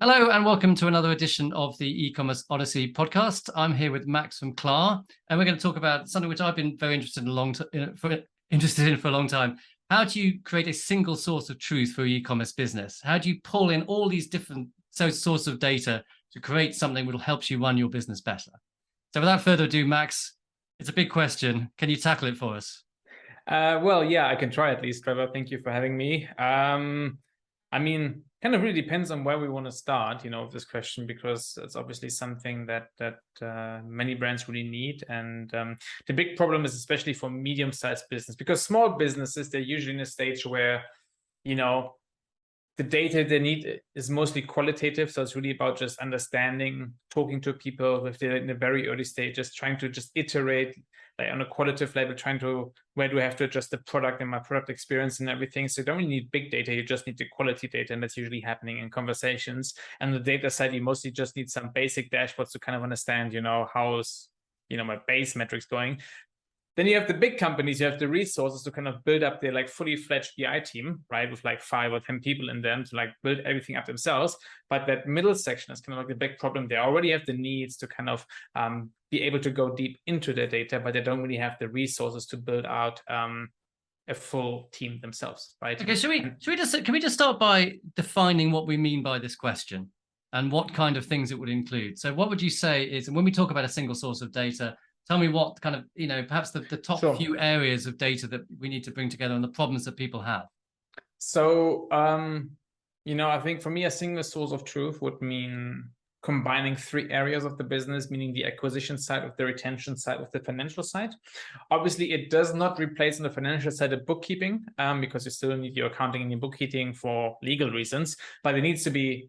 Hello and welcome to another edition of the e-commerce Odyssey podcast. I'm here with Max from Klar, and we're going to talk about something which I've been very interested in for a long time. How do you create a single source of truth for your e-commerce business? How do you pull in all these different sources of data to create something that will help you run your business better? So without further ado, Max, it's a big question. Can you tackle it for us? Well, yeah, I can try at least, Trevor. Thank you for having me. Kind of really depends on where we want to start, with this question, because it's obviously something that many brands really need. And the big problem is especially for medium-sized business, because small businesses, they're usually in a stage where, the data they need is mostly qualitative. So it's really about just understanding, talking to people if they're in the very early stages, trying to just iterate like on a qualitative level, where do I have to adjust the product and my product experience and everything. So you don't really need big data, you just need the quality data, and that's usually happening in conversations. And the data side, you mostly just need some basic dashboards to kind of understand, how's my base metrics going. Then you have the big companies, you have the resources to kind of build up their like fully fledged BI team, right? With like 5 or 10 people in them to like build everything up themselves. But that middle section is kind of like the big problem. They already have the needs to kind of be able to go deep into their data, but they don't really have the resources to build out a full team themselves, right? Okay, can we just start by defining what we mean by this question and what kind of things it would include? So what would you say is, and when we talk about a single source of data, tell me what kind of, perhaps the top Sure. few areas of data that we need to bring together and the problems that people have. So, I think for me, a single source of truth would mean combining 3 areas of the business, meaning the acquisition side, with the retention side, with the financial side. Obviously, it does not replace on the financial side the bookkeeping, because you still need your accounting and your bookkeeping for legal reasons, but it needs to be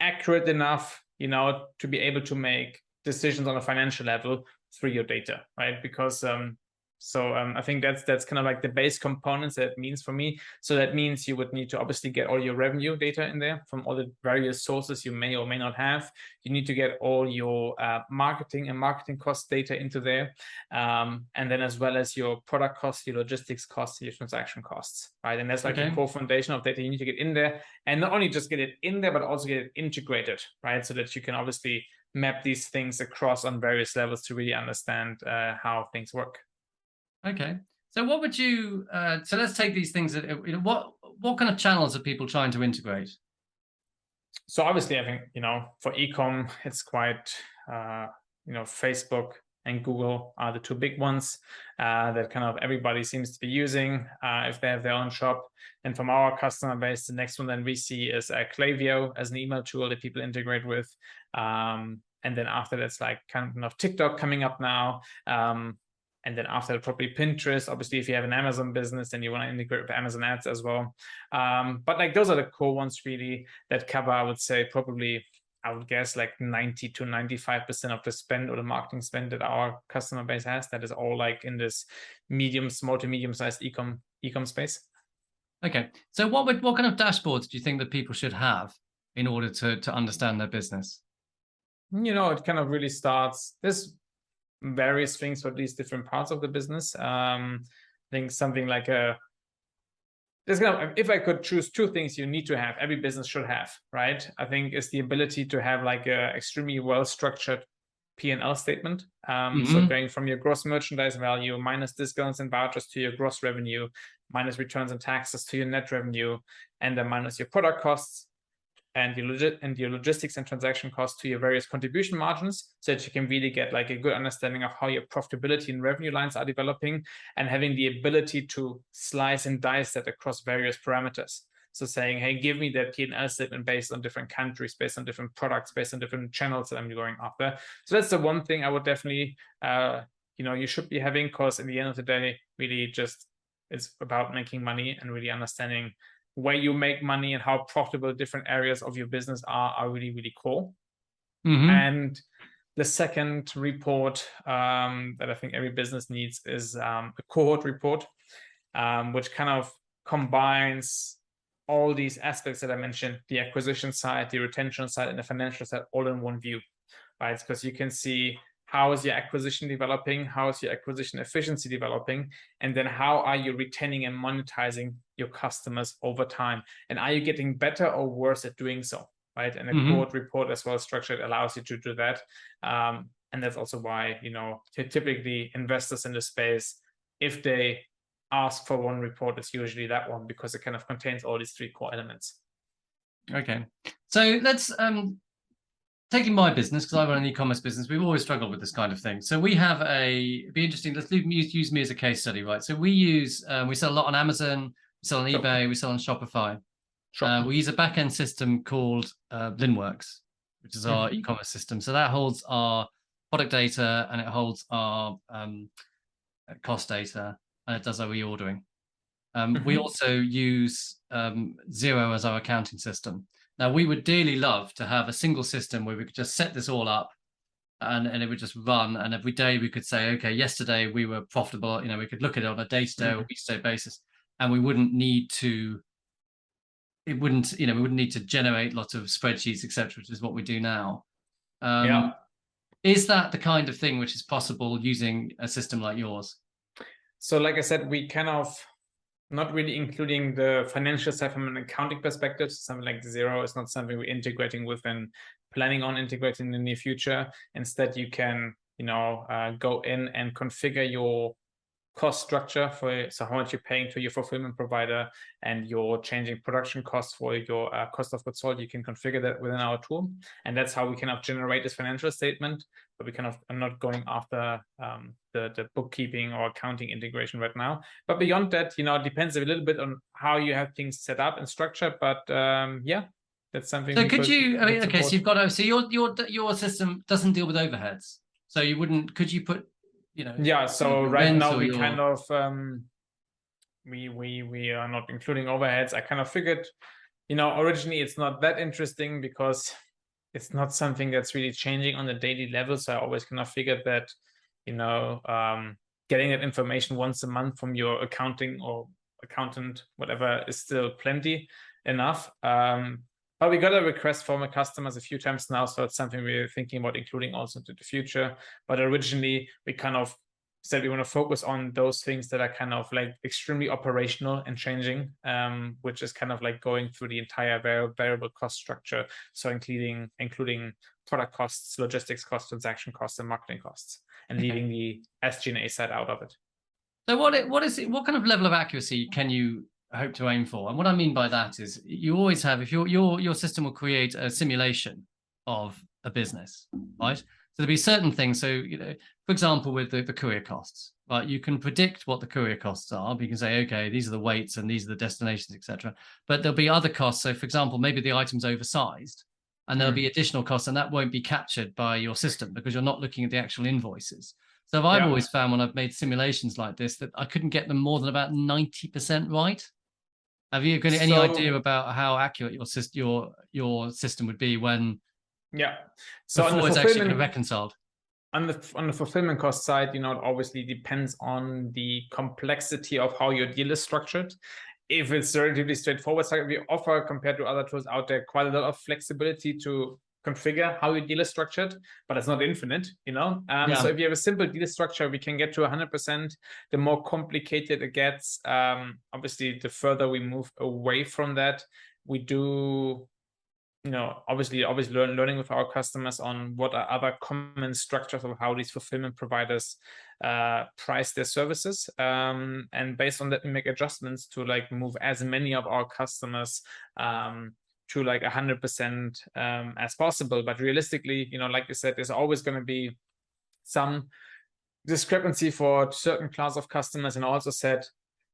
accurate enough, to be able to make decisions on a financial level through your data, right? Because I think that's kind of like the base components that it means for me. So that means you would need to obviously get all your revenue data in there from all the various sources you may or may not have. You need to get all your marketing and marketing cost data into there. And then as well as your product costs, your logistics costs, your transaction costs, right? And that's like the core foundation of data you need to get in there. And not only just get it in there, but also get it integrated, right? So that you can obviously map these things across on various levels to really understand how things work. Okay. So what would you, so let's take these things that, what kind of channels are people trying to integrate? So obviously, I think, for ecom, it's quite, Facebook and Google are the 2 big ones that kind of everybody seems to be using if they have their own shop. And from our customer base, the next one that we see is Klaviyo as an email tool that people integrate with. And then after that's like kind of TikTok coming up now. And then after that, probably Pinterest. Obviously, if you have an Amazon business, then you want to integrate with Amazon ads as well. But like those are the core ones really that cover, I would say, probably, I would guess like 90 to 95% of the spend or the marketing spend that our customer base has. That is all like in this small to medium-sized ecom space. Okay. So what kind of dashboards do you think that people should have in order to understand their business? It kind of really starts, there's various things for these different parts of the business. I think something like if I could choose 2 things you need to have, every business should have, right? I think is the ability to have like a extremely well-structured P&L statement. So going from your gross merchandise value minus discounts and vouchers to your gross revenue, minus returns and taxes to your net revenue, and then minus your product costs and your logistics and transaction costs to your various contribution margins, so that you can really get like a good understanding of how your profitability and revenue lines are developing, and having the ability to slice and dice that across various parameters. So saying, hey, give me that P&L statement based on different countries, based on different products, based on different channels that I'm going after. So that's the one thing I would definitely, you should be having, because at the end of the day, really just it's about making money and really understanding where you make money and how profitable different areas of your business are really, really cool. And the second report that I think every business needs is a cohort report, which kind of combines all these aspects that I mentioned, the acquisition side, the retention side, and the financial side, all in one view, right? Because you can see how is your acquisition developing, how is your acquisition efficiency developing, and then how are you retaining and monetizing your customers over time, and are you getting better or worse at doing so, right? And a quote report as well structured allows you to do that. And that's also why, typically investors in the space, if they ask for one report, it's usually that one, because it kind of contains all these 3 core elements. Okay, so let's taking my business, because I run an e-commerce business, we've always struggled with this kind of thing. So we have it'd be interesting, let's use me as a case study, right? So we sell a lot on Amazon, we sell on eBay, we sell on Shopify. We use a back-end system called Linworks, which is our e-commerce system. So that holds our product data, and it holds our cost data, and it does our reordering. We also use Xero as our accounting system. Now, we would dearly love to have a single system where we could just set this all up, and it would just run. And every day we could say, okay, yesterday we were profitable. We could look at it on a day-to-day or week-to-day basis, and we wouldn't need to. We wouldn't need to generate lots of spreadsheets, etc., which is what we do now. Is that the kind of thing which is possible using a system like yours? So, like I said, we kind of not really including the financial side from an accounting perspective. Something like Xero is not something we're integrating with and planning on integrating in the near future. Instead, you can, go in and configure your cost structure so how much you're paying to your fulfillment provider, and your changing production costs for your cost of goods sold. You can configure that within our tool, and that's how we kind of generate this financial statement. But we kind of are not going after the bookkeeping or accounting integration right now. But beyond that, it depends a little bit on how you have things set up and structured. But that's something. So could you? Okay, so you've got your system doesn't deal with overheads. So you wouldn't? Could you put? So right now we kind of we are not including overheads. I kind of figured, originally it's not that interesting because it's not something that's really changing on a daily level. So I always kind of figured that, getting that information once a month from your accounting or accountant, whatever, is still plenty enough. But we got a request from customers a few times now, so it's something we're thinking about including also into the future. But originally, we kind of said we want to focus on those things that are kind of like extremely operational and changing, which is kind of like going through the entire variable cost structure. So including product costs, logistics costs, transaction costs, and marketing costs, and leaving the SG&A side out of it. So what kind of level of accuracy can you hope to aim for? And what I mean by that is, you always have, if your system will create a simulation of a business, right? So there'll be certain things. So, for example, with the courier costs, right? You can predict what the courier costs are. You can say, okay, these are the weights and these are the destinations, etc. But there'll be other costs. So, for example, maybe the item's oversized, and there'll be additional costs, and that won't be captured by your system because you're not looking at the actual invoices. So I've always found when I've made simulations like this that I couldn't get them more than about 90% right. Have you got any idea about how accurate your system would be when? So before it's actually reconciled? On the fulfillment cost side, it obviously depends on the complexity of how your deal is structured. If it's relatively straightforward, so we offer, compared to other tools out there, quite a lot of flexibility to configure how your deal is structured, but it's not infinite, So if you have a simple deal structure, we can get to 100%. The more complicated it gets, obviously, the further we move away from that. We do, obviously always learning with our customers on what are other common structures of how these fulfillment providers price their services. And based on that, we make adjustments to like move as many of our customers to like 100% as possible. But realistically, like you said, there's always going to be some discrepancy for certain class of customers. And also said,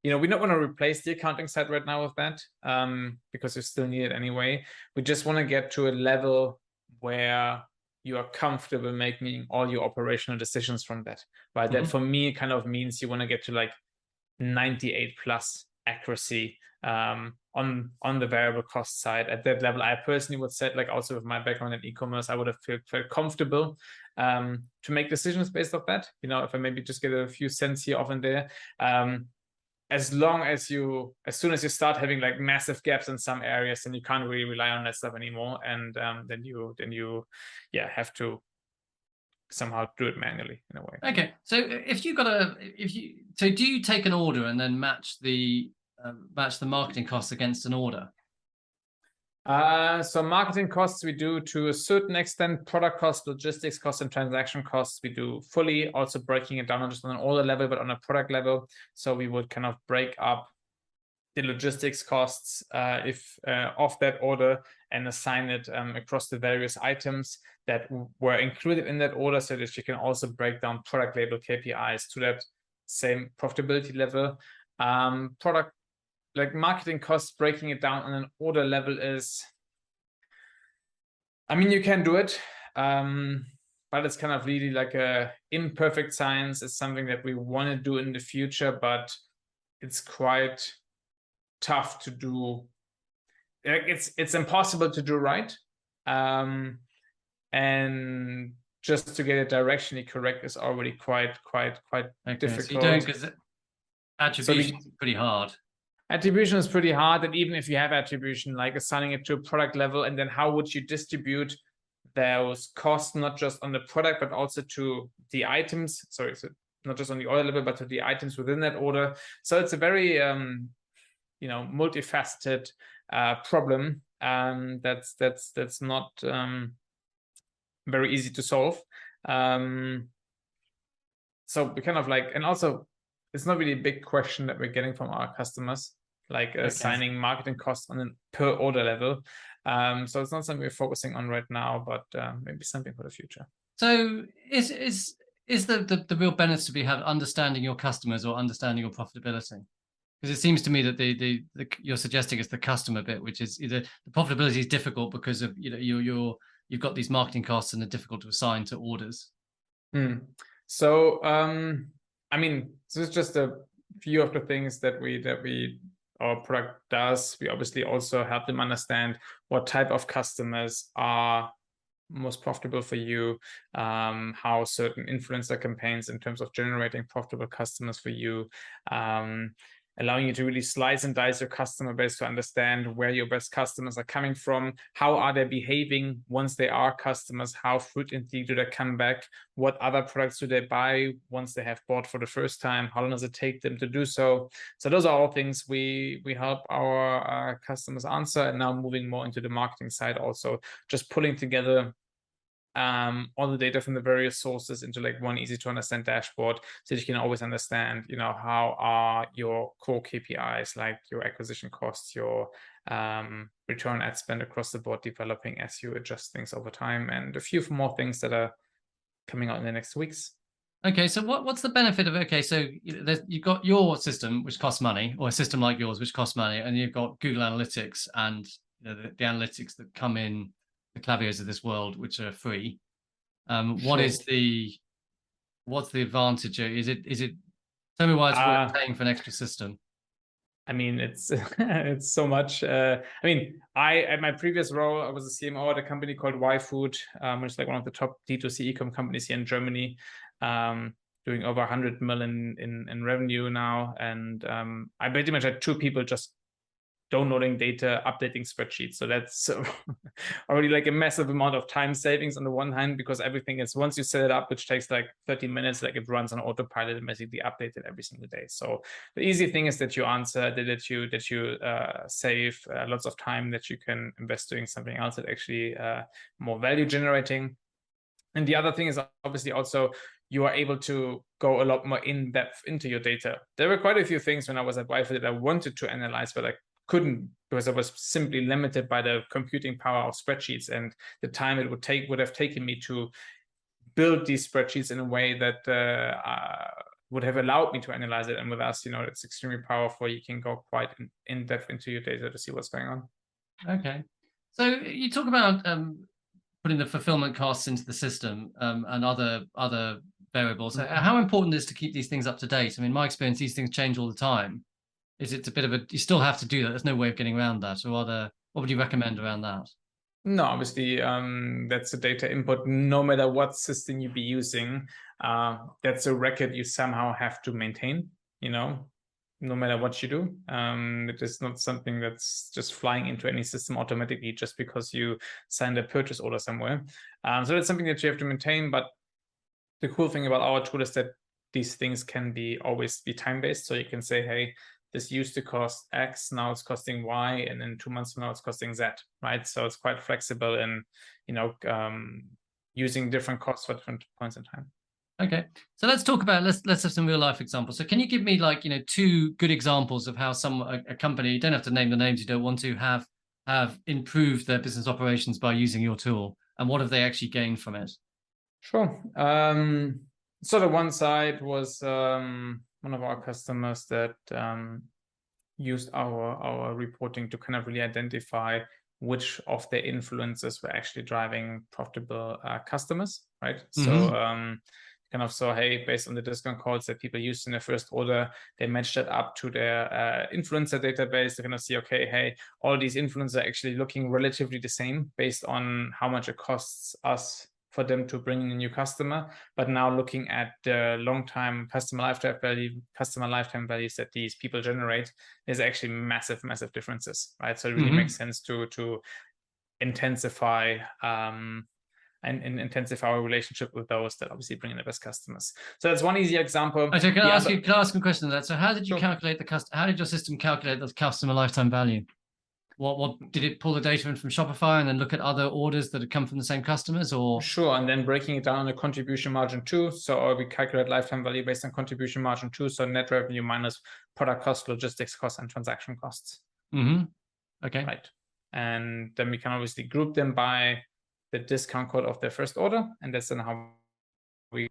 we don't want to replace the accounting side right now with that, because you still need it anyway. We just want to get to a level where you are comfortable making all your operational decisions from that. Right? That for me kind of means you want to get to like 98 plus accuracy on the variable cost side. At that level, I personally would say, like, also with my background in e-commerce, I would have felt comfortable to make decisions based off that. If I maybe just get a few cents here, off and there, as soon as you start having like massive gaps in some areas, then you can't really rely on that stuff anymore, and then you have to somehow do it manually in a way. Okay, so do you take an order and then match the marketing costs against an order? So marketing costs we do to a certain extent, product costs, logistics costs, and transaction costs we do fully, also breaking it down not just on an order level, but on a product level. So we would kind of break up the logistics costs if of that order and assign it across the various items that were included in that order, so that you can also break down product label KPIs to that same profitability level. Product like marketing costs, breaking it down on an order level is, I mean, you can do it, but it's kind of really like a imperfect science. It's something that we want to do in the future, but it's quite tough to do. It's impossible to do right, and just to get it directionally correct is already quite difficult. So you don't, because attribution is pretty hard. Attribution is pretty hard, and even if you have attribution, like assigning it to a product level, and then how would you distribute those costs, not just on the product, but also to the items? Sorry, so not just on the order level, but to the items within that order. So it's a very multifaceted problem that's not very easy to solve. So we kind of like, and also it's not really a big question that we're getting from our customers, like assigning marketing costs on a per order level. So it's not something we're focusing on right now, but maybe something for the future. So is the real benefit to be have understanding your customers or understanding your profitability? Because it seems to me that the you're suggesting is the customer bit, which is either the profitability is difficult because of you've got these marketing costs and they're difficult to assign to orders. So I mean, this is just a few of the things that our product does. We obviously also help them understand what type of customers are most profitable for you, how certain influencer campaigns in terms of generating profitable customers for you, allowing you to really slice and dice your customer base to understand where your best customers are coming from, how are they behaving once they are customers, how frequently do they come back, what other products do they buy once they have bought for the first time, how long does it take them to do so. So those are all things we help our customers answer. And now moving more into the marketing side, also just pulling together all the data from the various sources into like one easy to understand dashboard, so that you can always understand, how are your core KPIs, like your acquisition costs, your return on ad spend across the board, developing as you adjust things over time, and a few more things that are coming out in the next weeks. Okay, so what's the benefit of so you've got your system which costs money, or a system like yours which costs money, and you've got Google Analytics and the analytics that come in the Klaviyo's of this world, which are free. What's the advantage? Is it tell me why it's worth paying for an extra system? I mean, it's it's so much. I mean, at my previous role, I was a CMO at a company called YFood, which is like one of the top D2C e-com companies here in Germany, doing over 100 million in revenue now. And I pretty much had two people just downloading data, updating spreadsheets. So that's already like a massive amount of time savings on the one hand, because everything is, once you set it up, which takes like 30 minutes, like it runs on autopilot and basically updated every single day. So the easy thing is that you answer, that you save lots of time that you can invest doing something else that actually more value generating. And the other thing is obviously also you are able to go a lot more in depth into your data. There were quite a few things when I was at YFood that I wanted to analyze, but I couldn't, because I was simply limited by the computing power of spreadsheets and the time it would have taken me to build these spreadsheets in a way that would have allowed me to analyze it. And with us, it's extremely powerful. You can go quite in depth into your data to see what's going on. Okay, so you talk about putting the fulfillment costs into the system and other variables. So how important is it to keep these things up to date? I mean, my experience, these things change all the time. Is it a bit of you still have to do that? There's no way of getting around that. Or what would you recommend around that? No, obviously, that's a data input. No matter what system you be using, that's a record you somehow have to maintain, no matter what you do. It is not something that's just flying into any system automatically just because you signed a purchase order somewhere. So that's something that you have to maintain. But the cool thing about our tool is that these things can always be time-based. So you can say, hey, this used to cost X, now it's costing Y, and in 2 months from now it's costing Z, right? So it's quite flexible in, using different costs for different points in time. Okay, so let's talk about, let's have some real life examples. So can you give me like, 2 good examples of how a company, you don't have to name the names you don't want to, have improved their business operations by using your tool, and what have they actually gained from it? Sure. So the one side was one of our customers that used our reporting to kind of really identify which of their influencers were actually driving profitable customers, right? So kind of saw, hey, based on the discount codes that people used in their first order, they matched that up to their influencer database to kind of see, okay, hey, all these influencers are actually looking relatively the same based on how much it costs us for them to bring in a new customer. But now looking at the long-time customer lifetime values that these people generate, there's actually massive differences, right? So it really makes sense to intensify and intensify our relationship with those that obviously bring in the best customers. So that's one easy example. Okay, can I ask you a question on that? So how did you calculate how did your system calculate the customer lifetime value? What did it pull the data in from Shopify and then look at other orders that had come from the same customers, or? Sure, and then breaking it down on a contribution margin too. So we calculate lifetime value based on contribution margin too. So net revenue minus product cost, logistics costs, and transaction costs. Okay. Right. And then we can obviously group them by the discount code of their first order, and that's then how we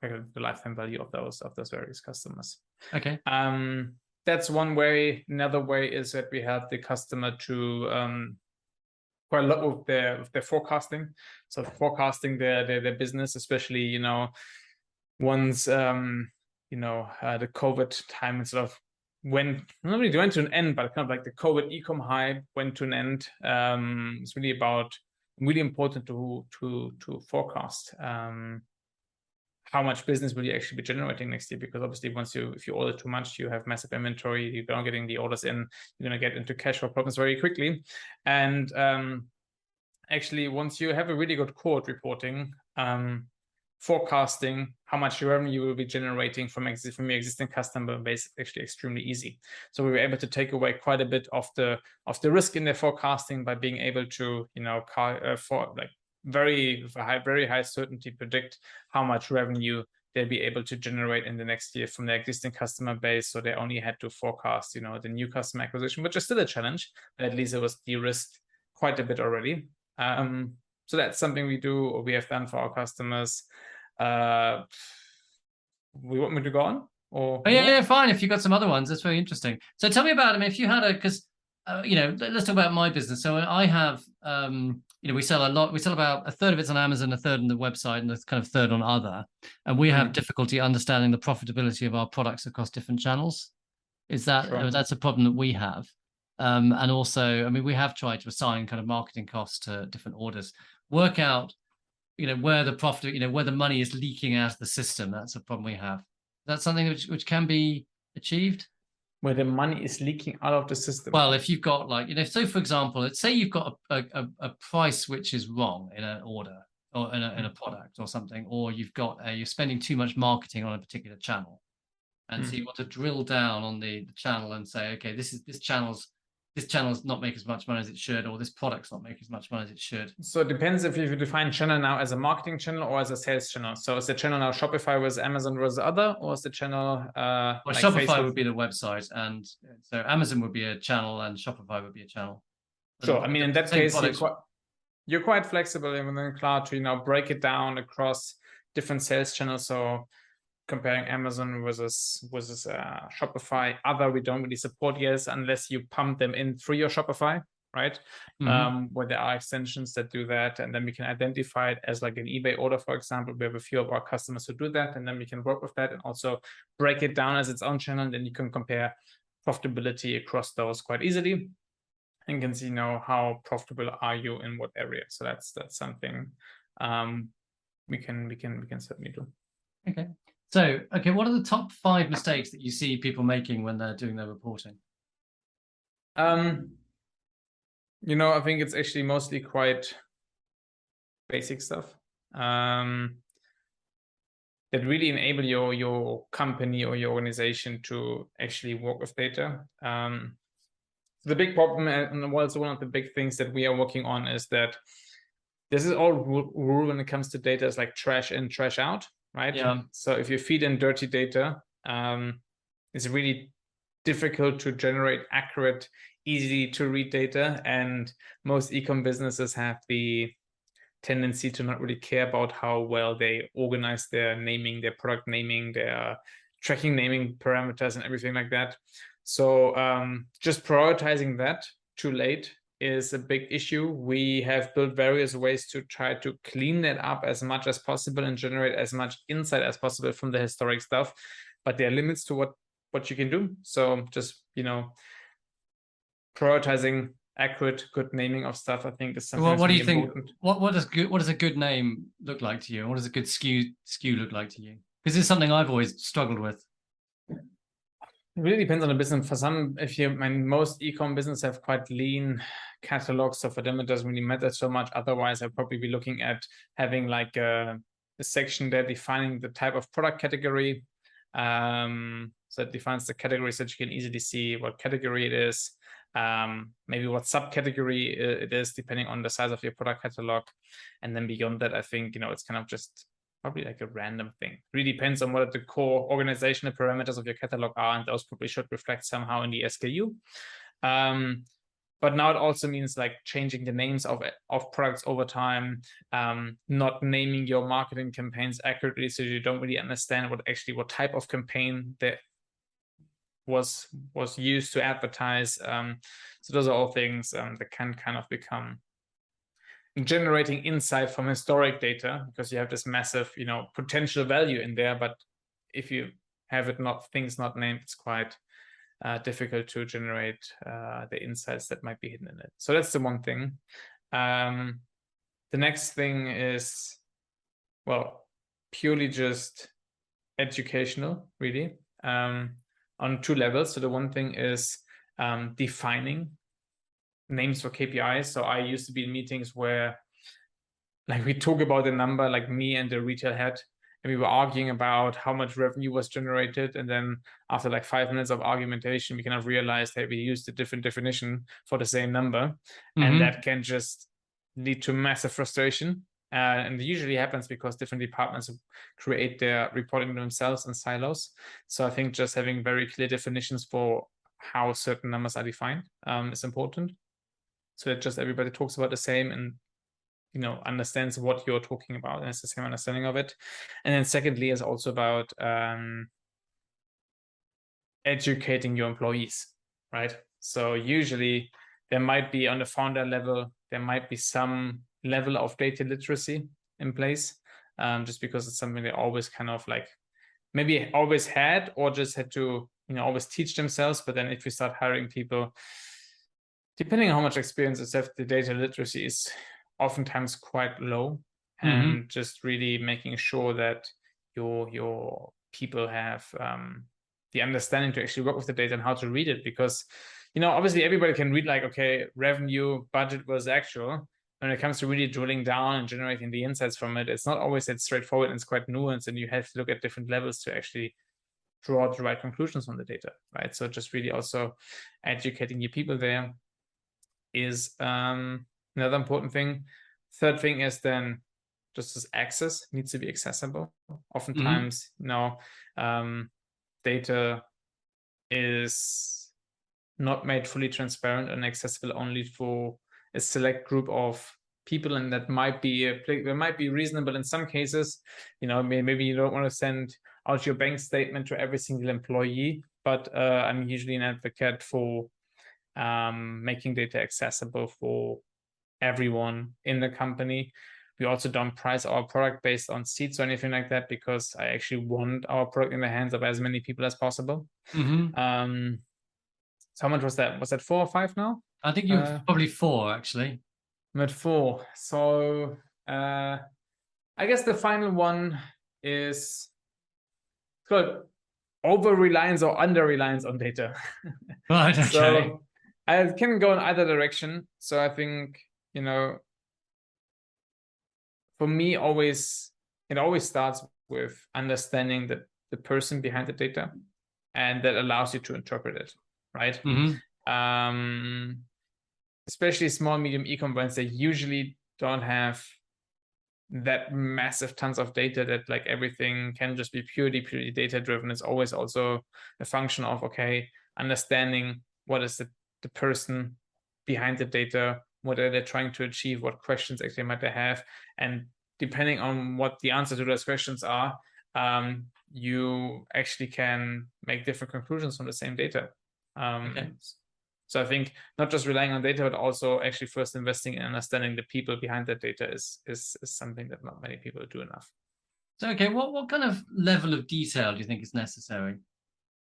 calculate the lifetime value of those various customers. Okay. That's one way. Another way is that we help the customer to quite a lot with their forecasting. So forecasting their business, especially once the COVID time and sort of went to an end, but kind of like the COVID e-com hype went to an end. It's really important to forecast how much business will you actually be generating next year, because obviously if you order too much, you have massive inventory, you're not getting the orders in, you're going to get into cash flow problems very quickly. And actually, once you have a really good cohort reporting, forecasting how much revenue you will be generating from your existing customer base is actually extremely easy. So we were able to take away quite a bit of the risk in their forecasting by being able to for like very high certainty predict how much revenue they'll be able to generate in the next year from their existing customer base. So they only had to forecast the new customer acquisition, which is still a challenge, but at least it was de-risked quite a bit already. So that's something we do, or we have done for our customers. We want me to go on? Or yeah, fine. If you've got some other ones, that's very interesting. So tell me about, if you had because let's talk about my business. So I have, we sell a lot. We sell about a third of it's on Amazon, a third on the website, and a kind of third on other. And we have difficulty understanding the profitability of our products across different channels. Is that that's a problem that we have? And also, we have tried to assign kind of marketing costs to different orders, work out, where the profit, where the money is leaking out of the system. That's a problem we have. That's something which can be achieved. Where the money is leaking out of the system. Well, if you've got so for example, let's say you've got a price which is wrong in an order or in a product or something, or you've got you're spending too much marketing on a particular channel, and so you want to drill down on the channel and say, okay, this channel's not making as much money as it should, or this product's not making as much money as it should. So it depends if you define channel now as a marketing channel or as a sales channel. So is the channel now Shopify versus Amazon versus other, or is the channel well, like Shopify Facebook would be the website, and so Amazon would be a channel and Shopify would be a channel. Sure. In that case, you're quite flexible in Klar to break it down across different sales channels. So comparing Amazon versus Shopify, other we don't really support yet unless you pump them in through your Shopify, right? Where there are extensions that do that, and then we can identify it as like an eBay order, for example. We have a few of our customers who do that, and then we can work with that and also break it down as its own channel. And then you can compare profitability across those quite easily, and can see how profitable are you in what area. So that's something we can certainly do. Okay. So, what are the top 5 mistakes that you see people making when they're doing their reporting? I think it's actually mostly quite basic stuff. They that really enable your company or your organization to actually work with data. The big problem, and also one of the big things that we are working on, is that this is all rule when it comes to data, is like trash in, trash out, right? Yeah. So if you feed in dirty data, it's really difficult to generate accurate, easy to read data. And most ecom businesses have the tendency to not really care about how well they organize their naming, their product naming, their tracking naming parameters and everything like that. So just prioritizing that too late is a big issue. We have built various ways to try to clean that up as much as possible and generate as much insight as possible from the historic stuff, but there are limits to what you can do. So just, prioritizing accurate, good naming of stuff, I think, is something. Well, what do you important. think? What does a good name look like to you? What does a good SKU look like to you? Because it's something I've always struggled with. It really depends on the business. For some, most e-com businesses have quite lean catalogs, so for them it doesn't really matter so much. Otherwise, I'd probably be looking at having like a section there defining the type of product category. So it defines the category so that you can easily see what category it is, maybe what subcategory it is, depending on the size of your product catalog. And then beyond that, I think, it's kind of just probably like a random thing. Really depends on what the core organizational parameters of your catalog are, and those probably should reflect somehow in the SKU. But now it also means like changing the names of products over time, not naming your marketing campaigns accurately, so you don't really understand what type of campaign that was used to advertise. So those are all things that can kind of become generating insight from historic data, because you have this massive, potential value in there. But if you have things not named, it's quite difficult to generate the insights that might be hidden in it. So that's the one thing. The next thing is, purely just educational, really, on two levels. So the one thing is defining names for KPIs. So I used to be in meetings where like we talk about the number, like me and the retail head, and we were arguing about how much revenue was generated. And then after like 5 minutes of argumentation, we kind of realized that we used a different definition for the same number. And that can just lead to massive frustration. And it usually happens because different departments create their reporting themselves in silos. So I think just having very clear definitions for how certain numbers are defined is important, so that just everybody talks about the same and understands what you're talking about and has the same understanding of it. And then secondly is also about educating your employees, right? So usually there might be, on the founder level, there might be some level of data literacy in place, just because it's something they always kind of like maybe always had, or just had to always teach themselves. But then if we start hiring people, depending on how much experience they have, the data literacy is oftentimes quite low. And just really making sure that your people have the understanding to actually work with the data and how to read it. Because obviously everybody can read like, okay, revenue, budget was actual. When it comes to really drilling down and generating the insights from it, it's not always that straightforward, and it's quite nuanced, and you have to look at different levels to actually draw out the right conclusions from the data, right? So just really also educating your people there is another important thing. Third thing is then just as access needs to be accessible. Oftentimes, data is not made fully transparent and accessible only for a select group of people, and that might be reasonable in some cases. Maybe you don't want to send out your bank statement to every single employee, but I'm usually an advocate for making data accessible for everyone in the company. We also don't price our product based on seats or anything like that, because I actually want our product in the hands of as many people as possible. So how much was that? Was that 4 or 5 now? I think you're probably 4, actually. I'm at 4. So I guess the final one is called over-reliance or under-reliance on data. Right, okay. So I can go in either direction. So I think, for me, it always starts with understanding the person behind the data, and that allows you to interpret it, right? Especially small, medium e-com brands, they usually don't have that massive tons of data that like everything can just be purely data driven. It's always also a function of, okay, understanding what is the person behind the data, what are they trying to achieve, what questions actually might they have, and depending on what the answer to those questions are, you actually can make different conclusions from the same data. Okay. So I think not just relying on data, but also actually first investing in understanding the people behind that data is something that not many people do enough. So, okay, what kind of level of detail do you think is necessary?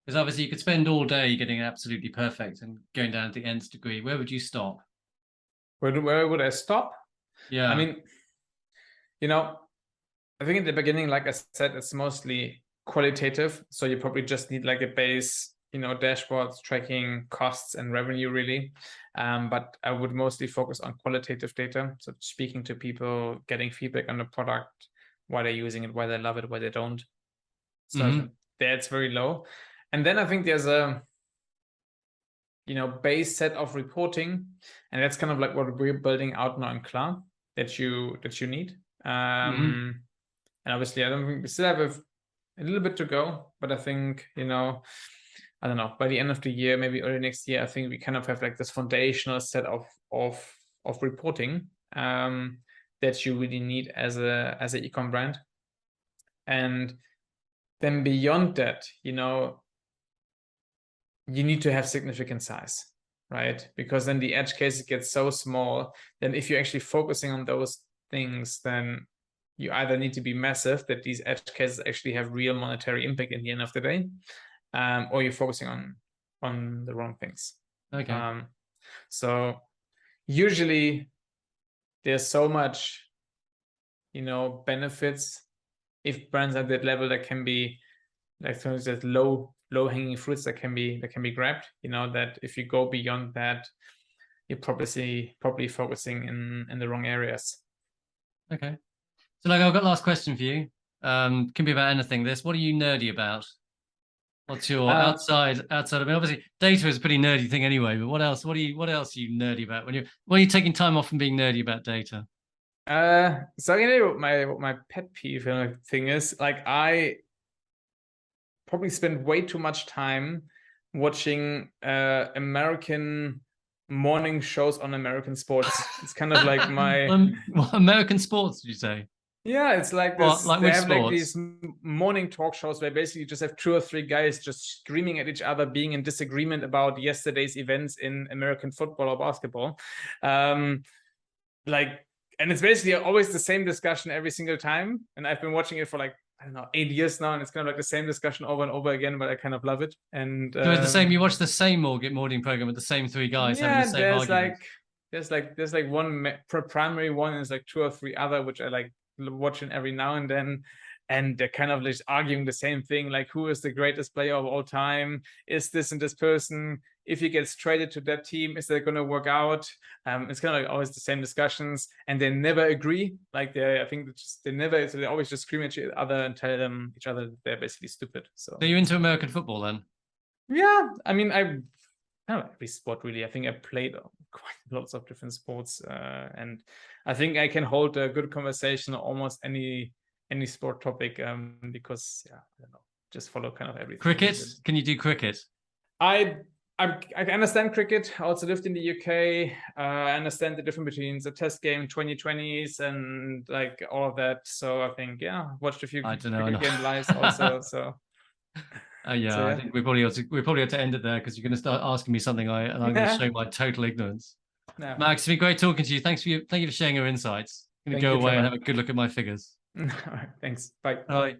Because obviously you could spend all day getting it absolutely perfect and going down to the nth degree. Where would you stop? Where would I stop? Yeah. I mean, I think in the beginning, like I said, it's mostly qualitative. So you probably just need like a base, dashboards tracking costs and revenue really. But I would mostly focus on qualitative data. So speaking to people, getting feedback on the product, why they're using it, why they love it, why they don't. So I think that's very low. And then I think there's a, base set of reporting. And that's kind of like what we're building out now in Klar that you need. And obviously, I don't think we still have a little bit to go, but I think, I don't know, by the end of the year, maybe early next year, I think we kind of have like this foundational set of reporting that you really need as an e-com brand. And then beyond that, you need to have significant size, right? Because then the edge cases get so small, then if you're actually focusing on those things, then you either need to be massive, that these edge cases actually have real monetary impact in the end of the day, or you're focusing on the wrong things. Okay. So usually there's so much, benefits if brands at that level that can be like that low hanging fruits that can be grabbed. That if you go beyond that, you're probably focusing in the wrong areas. Okay. So like I've got last question for you. Can be about anything. What are you nerdy about? What's your outside? I mean, obviously data is a pretty nerdy thing anyway, but what else are you nerdy about when are you taking time off from being nerdy about data? So what my pet peeve thing is, like, I probably spend way too much time watching American morning shows on American sports. It's kind of like my American sports, did you say? Yeah, it's like this. Like they have sports? Like these morning talk shows where basically you just have 2 or 3 guys just screaming at each other, being in disagreement about yesterday's events in American football or basketball. And it's basically always the same discussion every single time. And I've been watching it for like, I don't know, 8 years now, and it's kind of like the same discussion over and over again, but I kind of love it. And so it's the same. You watch the same morning program with the same 3 guys having the same argument. There's like one primary one, and there's like 2 or 3 other which I like watching every now and then, and they're kind of just arguing the same thing, like who is the greatest player of all time, is this and this person, if he gets traded to that team, is that going to work out? It's kind of like always the same discussions, and they never agree. Like they always just scream at each other and tell each other that they're basically stupid. So you're into American football then? Yeah, I mean, I don't know every sport really. I think I played quite lots of different sports, and I think I can hold a good conversation on almost any sport topic, because I don't know, just follow kind of everything. Cricket? Can you do cricket? I understand cricket. I also lived in the UK. I understand the difference between the Test game 2020s and like all of that. So I think watched a few cricket game lives also. So. I think we probably have to end it there, because you're going to start asking me something and I'm going to show my total ignorance. No. Max, it's been great talking to you. Thank you for sharing your insights. I'm going to go away and have a good look at my figures. Thanks. Bye. All right.